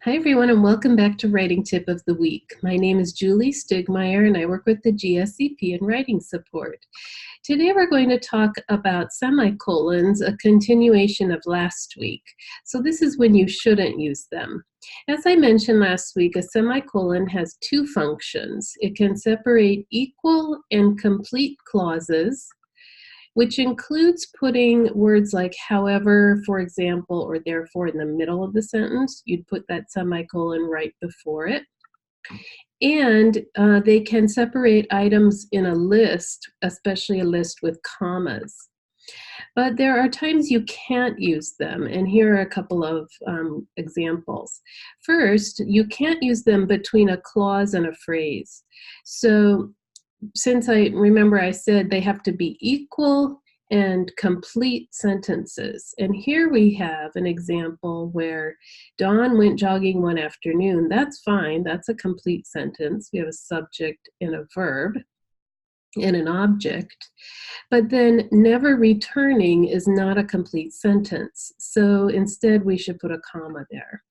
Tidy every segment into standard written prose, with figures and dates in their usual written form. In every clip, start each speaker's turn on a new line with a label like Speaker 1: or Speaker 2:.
Speaker 1: Hi, everyone, and welcome back to Writing Tip of the Week. My name is Julie Stigmeyer, and I work with the GSCP in writing support. Today, we're going to talk about semicolons, a continuation of last week. So this is when you shouldn't use them. As I mentioned last week, a semicolon has two functions. It can separate equal and complete clauses, which includes putting words like however, for example, or therefore in the middle of the sentence. You'd put that semicolon right before it. And they can separate items in a list, especially a list with commas. But there are times you can't use them, and here are a couple of examples. First, you can't use them between a clause and a phrase. So since I said they have to be equal and complete sentences. And here we have an example where Dawn went jogging one afternoon. That's fine. That's a complete sentence. We have a subject and a verb and an object. But then never returning is not a complete sentence. So instead, we should put a comma there.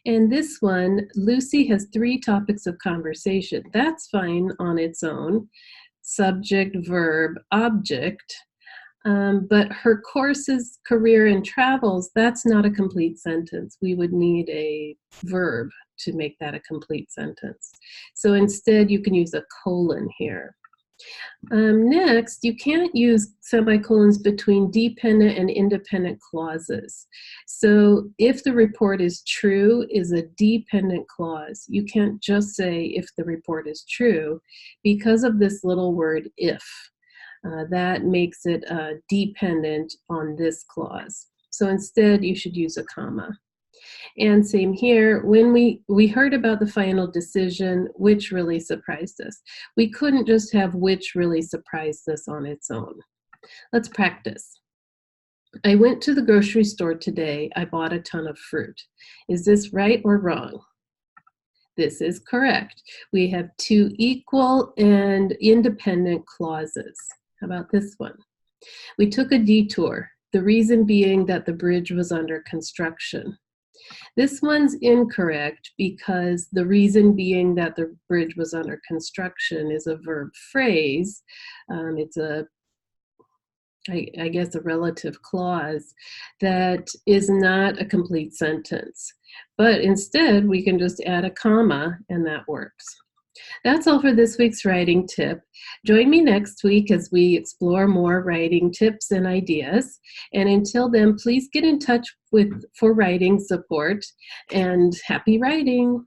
Speaker 1: And this one, Lucy has 3 topics of conversation. That's fine on its own, subject, verb, object. But her courses, career, and travels, that's not a complete sentence. We would need a verb to make that a complete sentence. So instead, you can use a colon here. Next, you can't use semicolons between dependent and independent clauses. So if the report is true is a dependent clause. You can't just say if the report is true because of this little word if. That makes it dependent on this clause. So instead, you should use a comma. And same here, when we heard about the final decision, which really surprised us. We couldn't just have which really surprised us on its own. Let's practice. I went to the grocery store today. I bought a ton of fruit. Is this right or wrong? This is correct. We have 2 equal and independent clauses. How about this one? We took a detour, the reason being that the bridge was under construction. This one's incorrect because the reason being that the bridge was under construction is a verb phrase. It's I guess a relative clause that is not a complete sentence. But instead, we can just add a comma and that works. That's all for this week's writing tip. Join me next week as we explore more writing tips and ideas. And until then, please get in touch for writing support, and happy writing.